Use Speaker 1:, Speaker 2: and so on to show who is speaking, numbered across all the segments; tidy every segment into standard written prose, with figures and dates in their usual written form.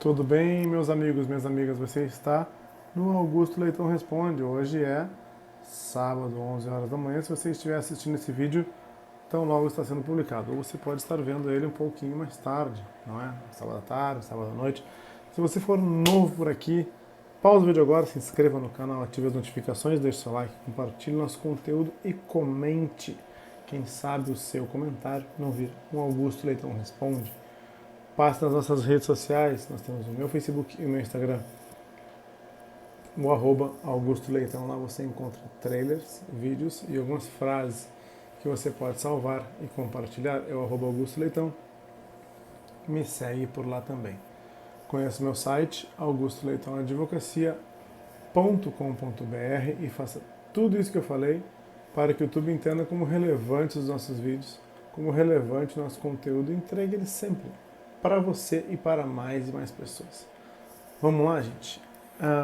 Speaker 1: Tudo bem, meus amigos, minhas amigas? Você está no Augusto Leitão Responde. Hoje é sábado, 11 horas da manhã. Se você estiver assistindo esse vídeo, tão logo está sendo publicado. Ou você pode estar vendo ele um pouquinho mais tarde, não é? Sábado à tarde, sábado à noite. Se você for novo por aqui, pausa o vídeo agora, se inscreva no canal, ative as notificações, deixe seu like, compartilhe nosso conteúdo e comente. Quem sabe o seu comentário não vira um Augusto Leitão Responde. Passe nas nossas redes sociais, nós temos o meu Facebook e o meu Instagram, o Augusto Leitão. Lá você encontra trailers, vídeos e algumas frases que você pode salvar e compartilhar. É o Augusto Leitão. Me segue por lá também. Conheça meu site, augustoleitãoadvocacia.com.br, e faça tudo isso que eu falei para que o YouTube entenda como relevantes os nossos vídeos, como relevante o nosso conteúdo, e entregue ele sempre para você e para mais e mais pessoas. Vamos lá, gente.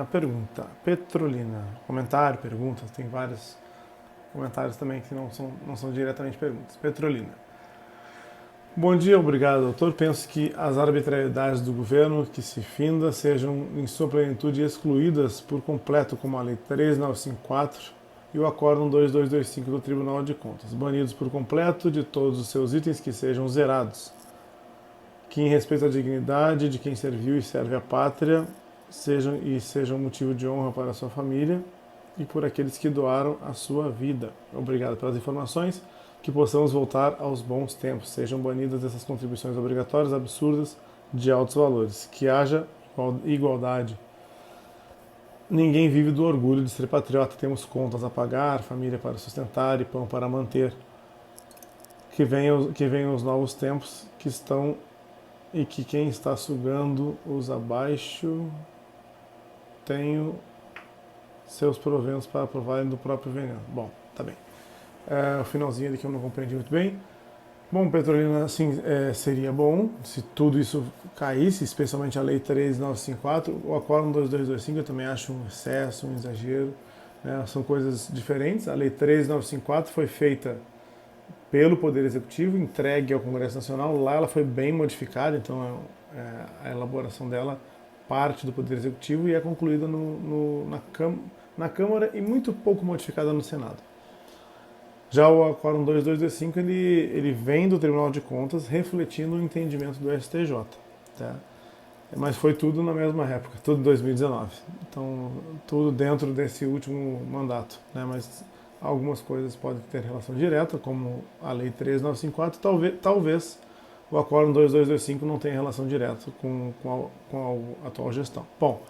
Speaker 1: Pergunta. Petrolina. Comentário, perguntas. Tem vários comentários também que não são diretamente perguntas. Petrolina. Bom dia, obrigado, doutor. Penso que as arbitrariedades do governo que se finda sejam, em sua plenitude, excluídas por completo, como a Lei 13954 e o Acórdão 2225 do Tribunal de Contas, banidos por completo de todos os seus itens, que sejam zerados. Que, em respeito à dignidade de quem serviu e serve à pátria, sejam motivo de honra para a sua família e por aqueles que doaram a sua vida. Obrigado pelas informações. Que possamos voltar aos bons tempos. Sejam banidas essas contribuições obrigatórias absurdas de altos valores. Que haja igualdade. Ninguém vive do orgulho de ser patriota. Temos contas a pagar, família para sustentar e pão para manter. Que venham os novos tempos que estão, e que quem está sugando os abaixo tenha seus proventos para provarem do próprio veneno. Bom, tá bem. O finalzinho ali que eu não compreendi muito bem. Bom, Petrolina, assim, seria bom se tudo isso caísse, especialmente a Lei 13954. O Acórdão 2225 eu também acho um excesso, um exagero, né? São coisas diferentes. A Lei 13954 foi feita pelo Poder Executivo, entregue ao Congresso Nacional. Lá ela foi bem modificada, então a elaboração dela parte do Poder Executivo e é concluída na Câmara e muito pouco modificada no Senado. Já o Acórdão 2225 ele vem do Tribunal de Contas refletindo o entendimento do STJ. Tá? Mas foi tudo na mesma época, tudo em 2019. Então, tudo dentro desse último mandato. Né? Mas algumas coisas podem ter relação direta, como a Lei 13954, talvez o Acórdão 2225 não tenha relação direta com a atual gestão. Bom,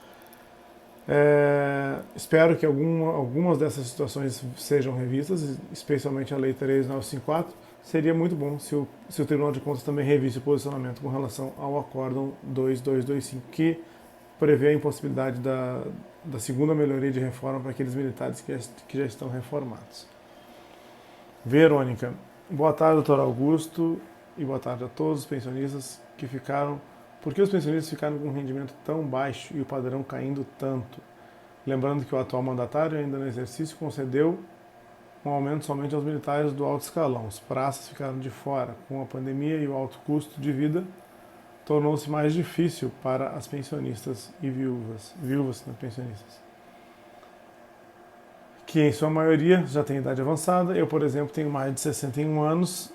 Speaker 1: espero que algumas dessas situações sejam revistas, especialmente a Lei 13954. Seria muito bom se o Tribunal de Contas também revisse o posicionamento com relação ao Acórdão 2225, que prevê a impossibilidade da segunda melhoria de reforma para aqueles militares que já estão reformados. Verônica. Boa tarde, doutor Augusto, e boa tarde a todos os pensionistas que ficaram. Por que os pensionistas ficaram com um rendimento tão baixo e o padrão caindo tanto? Lembrando que o atual mandatário, ainda no exercício, concedeu um aumento somente aos militares do alto escalão. Os praças ficaram de fora. Com a pandemia e o alto custo de vida, tornou-se mais difícil para as pensionistas e viúvas pensionistas, que em sua maioria já tem idade avançada. Eu, por exemplo, tenho mais de 61 anos.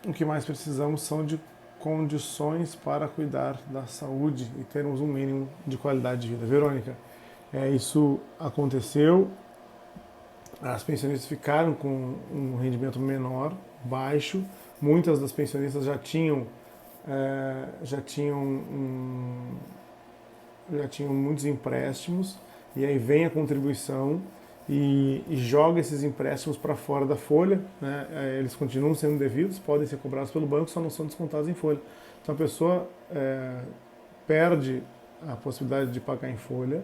Speaker 1: O que mais precisamos são de condições para cuidar da saúde e termos um mínimo de qualidade de vida. Verônica, isso aconteceu. As pensionistas ficaram com um rendimento menor, baixo. Muitas das pensionistas já tinham muitos empréstimos, e aí vem a contribuição e joga esses empréstimos para fora da folha, né? Eles continuam sendo devidos, podem ser cobrados pelo banco, só não são descontados em folha. Então a pessoa perde a possibilidade de pagar em folha,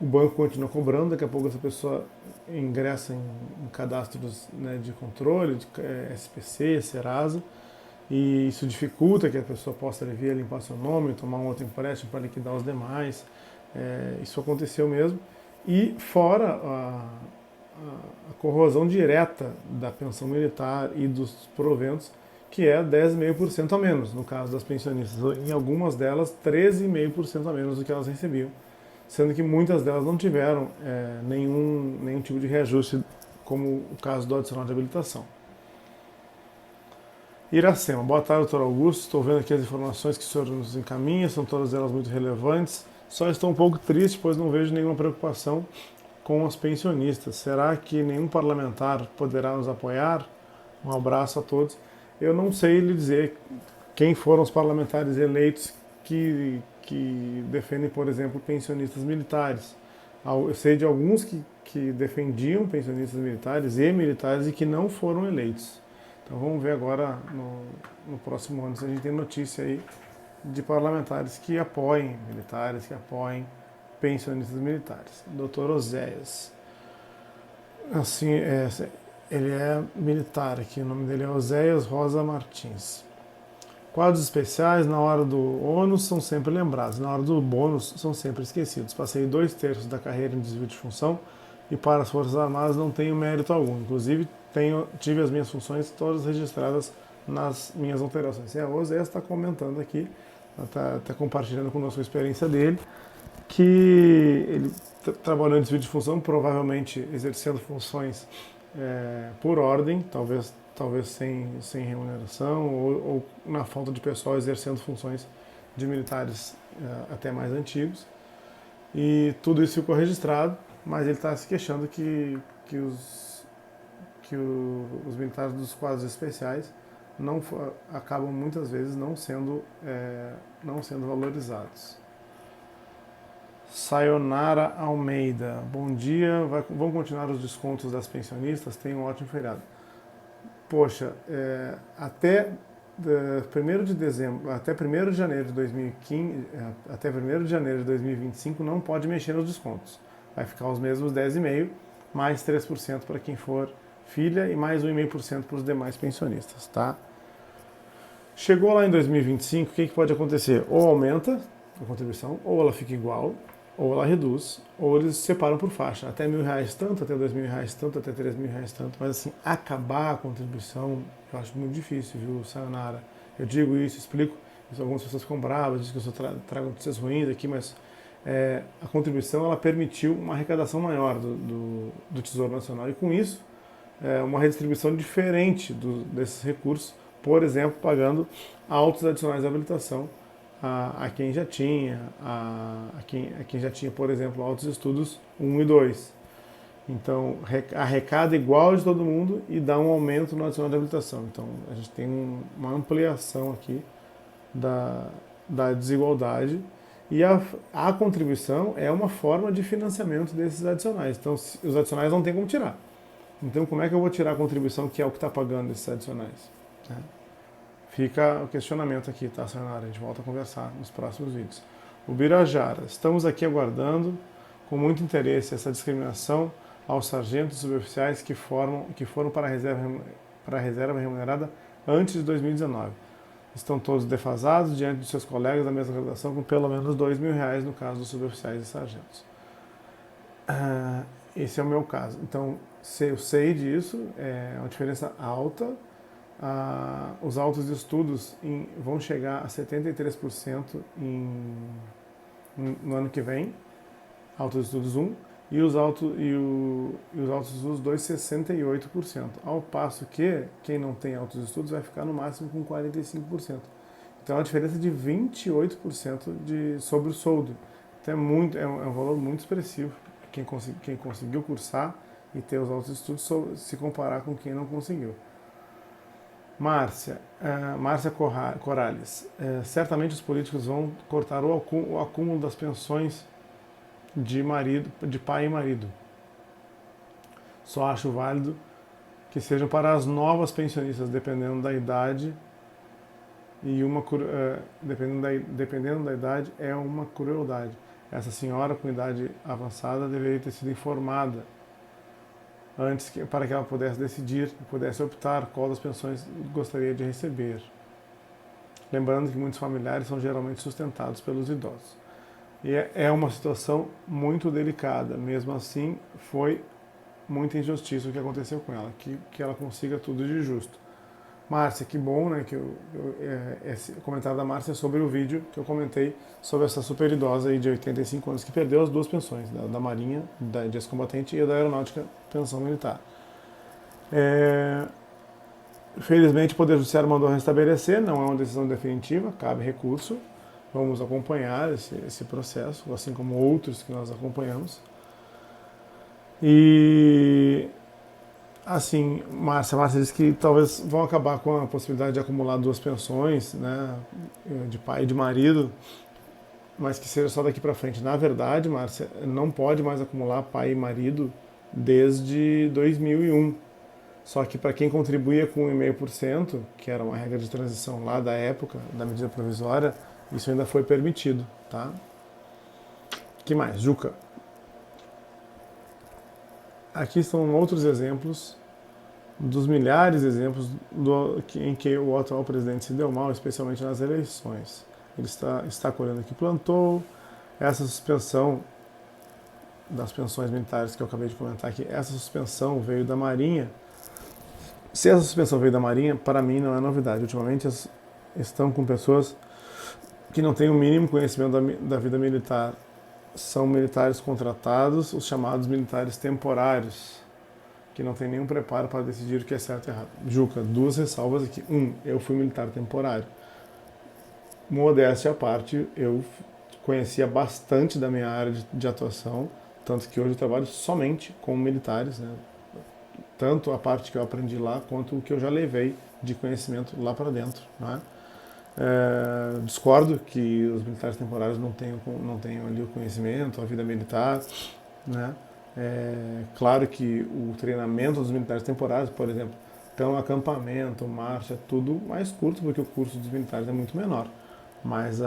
Speaker 1: o banco continua cobrando, daqui a pouco essa pessoa ingressa em cadastros, né, de controle, de SPC, Serasa, e isso dificulta que a pessoa possa vir a limpar seu nome, tomar um outro empréstimo para liquidar os demais. Isso aconteceu mesmo. E fora a corrosão direta da pensão militar e dos proventos, que é 10,5% a menos, no caso das pensionistas. Em algumas delas, 13,5% a menos do que elas recebiam, sendo que muitas delas não tiveram nenhum tipo de reajuste, como o caso do adicional de habilitação. Iracema, boa tarde, doutor Augusto. Estou vendo aqui as informações que o senhor nos encaminha, são todas elas muito relevantes. Só estou um pouco triste, pois não vejo nenhuma preocupação com os pensionistas. Será que nenhum parlamentar poderá nos apoiar? Um abraço a todos. Eu não sei lhe dizer quem foram os parlamentares eleitos que defendem, por exemplo, pensionistas militares. Eu sei de alguns que defendiam pensionistas militares e que não foram eleitos. Então vamos ver agora no próximo ano se a gente tem notícia aí de parlamentares que apoiem militares, que apoiem pensionistas militares. Dr. Oséias. Assim, ele é militar aqui, o nome dele é Oséias Rosa Martins. Quadros especiais, na hora do ônus, são sempre lembrados, na hora do bônus, são sempre esquecidos. Passei 2/3 da carreira em desvio de função e para as Forças Armadas não tenho mérito algum. Inclusive, tive as minhas funções todas registradas nas minhas alterações. E a Oséias está comentando aqui, está compartilhando conosco a experiência dele, que ele trabalhou em desvio de função, provavelmente exercendo funções por ordem, talvez sem remuneração, ou na falta de pessoal exercendo funções de militares até mais antigos. E tudo isso ficou registrado, mas ele está se queixando que os militares dos quadros especiais acabam muitas vezes não sendo valorizados. Sayonara Almeida, bom dia, vão continuar os descontos das pensionistas? Tenham um ótimo feriado. Poxa, até 1º de dezembro, até 1º de janeiro de 2015, até 1º de janeiro de 2025 não pode mexer nos descontos. Vai ficar os mesmos 10,5%, mais 3% para quem for filha e mais 1,5% para os demais pensionistas, tá? Chegou lá em 2025, o que pode acontecer? Ou aumenta a contribuição, ou ela fica igual, ou ela reduz, ou eles separam por faixa, até R$1.000 tanto, até R$2.000 tanto, até R$3.000 tanto, mas assim, acabar a contribuição, eu acho muito difícil, viu, Sayonara? Eu digo isso, explico, algumas pessoas ficam bravas, dizem que eu só trago notícias ruins aqui, mas a contribuição, ela permitiu uma arrecadação maior do Tesouro Nacional, e com isso, uma redistribuição diferente desses recursos, por exemplo, pagando autos adicionais de habilitação a quem já tinha, por exemplo, altos estudos 1 e 2. Então, arrecada igual de todo mundo e dá um aumento no adicional de habilitação. Então, a gente tem uma ampliação aqui da desigualdade e a contribuição é uma forma de financiamento desses adicionais. Então, os adicionais não tem como tirar. Então, como é que eu vou tirar a contribuição que é o que está pagando esses adicionais? Fica o questionamento aqui, tá, Sayonara? A gente volta a conversar nos próximos vídeos. O Birajara, estamos aqui aguardando com muito interesse essa discriminação aos sargentos e suboficiais que foram para a reserva remunerada antes de 2019. Estão todos defasados diante de seus colegas da mesma graduação com pelo menos R$2.000 no caso dos suboficiais e sargentos. Esse é o meu caso. Então, eu sei disso, é uma diferença alta. Os autos de estudos vão chegar a 73% no ano que vem, autos de estudos 1, e os autos de estudos 2, 68%. Ao passo que quem não tem autos de estudos vai ficar no máximo com 45%. Então é uma diferença de 28% sobre o soldo. Então é um valor muito expressivo quem conseguiu cursar e ter os autos de estudos se comparar com quem não conseguiu. Márcia Corrales, certamente os políticos vão cortar o acúmulo das pensões de pai e marido. Só acho válido que sejam para as novas pensionistas, dependendo da idade, dependendo da idade, é uma crueldade. Essa senhora com idade avançada deveria ter sido informada antes para que ela pudesse decidir, pudesse optar qual das pensões gostaria de receber. Lembrando que muitos familiares são geralmente sustentados pelos idosos. E é uma situação muito delicada, mesmo assim foi muita injustiça o que aconteceu com ela, que ela consiga tudo de justo. Márcia, que bom, né, que esse comentário da Márcia é sobre o vídeo que eu comentei sobre essa super idosa aí de 85 anos que perdeu as duas pensões, da Marinha, de ex-combatente, e da Aeronáutica, pensão militar. Felizmente o Poder Judiciário mandou restabelecer, não é uma decisão definitiva, cabe recurso. Vamos acompanhar esse processo, assim como outros que nós acompanhamos. E assim, Márcia disse que talvez vão acabar com a possibilidade de acumular duas pensões, né, de pai e de marido, mas que seja só daqui para frente. Na verdade, Márcia, não pode mais acumular pai e marido desde 2001. Só que para quem contribuía com 1,5%, que era uma regra de transição lá da época, da medida provisória, isso ainda foi permitido, tá? Que mais? Juca. Aqui estão outros exemplos dos milhares de exemplos em que o atual presidente se deu mal, especialmente nas eleições. Ele está colhendo que plantou, essa suspensão das pensões militares que eu acabei de comentar aqui, essa suspensão veio da Marinha. Se essa suspensão veio da Marinha, para mim não é novidade. Ultimamente estão com pessoas que não têm o mínimo conhecimento da vida militar. São militares contratados, os chamados militares temporários, que não tem nenhum preparo para decidir o que é certo e errado. Juca, duas ressalvas aqui. Eu fui militar temporário. Modéstia à parte, eu conhecia bastante da minha área de atuação, tanto que hoje eu trabalho somente com militares, né? Tanto a parte que eu aprendi lá, quanto o que eu já levei de conhecimento lá para dentro, né? Discordo que os militares temporários não tenham ali o conhecimento, a vida militar, né? Claro que o treinamento dos militares temporários, por exemplo, então acampamento, marcha, tudo mais curto, porque o curso dos militares é muito menor. Mas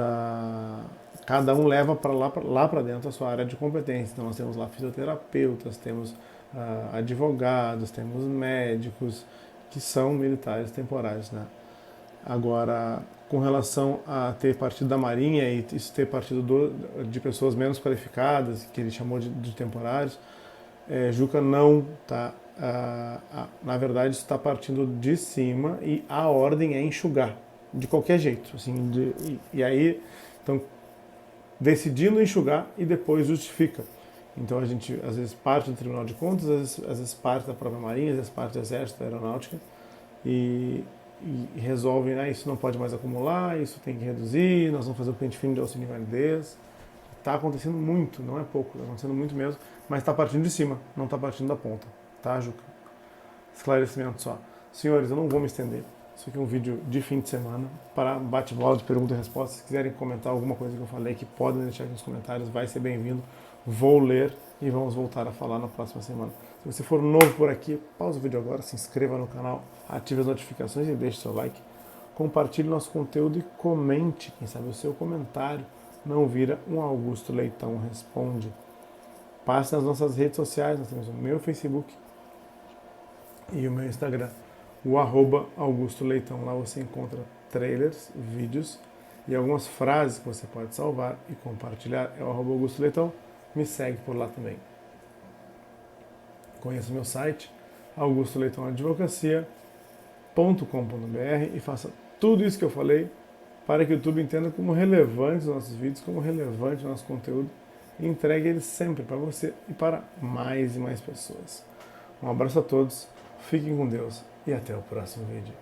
Speaker 1: cada um leva para lá para dentro a sua área de competência. Então nós temos lá fisioterapeutas, temos advogados, temos médicos que são militares temporários, né? Agora, com relação a ter partido da Marinha e isso ter partido de pessoas menos qualificadas, que ele chamou de temporários, Juca não está. Na verdade, isso está partindo de cima e a ordem é enxugar, de qualquer jeito. Assim, e aí, então, decidindo enxugar e depois justifica. Então a gente às vezes parte do Tribunal de Contas, às vezes parte da própria Marinha, às vezes parte do Exército, da Aeronáutica, e resolvem, isso não pode mais acumular, isso tem que reduzir, nós vamos fazer o pente fino de auxílio de invalidez. Está acontecendo muito, não é pouco, está acontecendo muito mesmo, mas está partindo de cima, não está partindo da ponta, tá, Juca? Esclarecimento só. Senhores, eu não vou me estender. Isso aqui é um vídeo de fim de semana para bate-bola de pergunta e resposta. Se quiserem comentar alguma coisa que eu falei, que podem deixar aqui nos comentários, vai ser bem-vindo. Vou ler e vamos voltar a falar na próxima semana. Se você for novo por aqui, pausa o vídeo agora, se inscreva no canal, ative as notificações e deixe seu like. Compartilhe nosso conteúdo e comente. Quem sabe o seu comentário não vira um Augusto Leitão Responde. Passe nas nossas redes sociais, nós temos o meu Facebook e o meu Instagram, o @Augusto Leitão. Lá você encontra trailers, vídeos e algumas frases que você pode salvar e compartilhar. É o @Augusto Leitão. Me segue por lá também. Conheça o meu site, augustoleitãoadvocacia.com.br, e faça tudo isso que eu falei para que o YouTube entenda como relevantes os nossos vídeos, como relevante o nosso conteúdo, e entregue ele sempre para você e para mais e mais pessoas. Um abraço a todos, fiquem com Deus e até o próximo vídeo.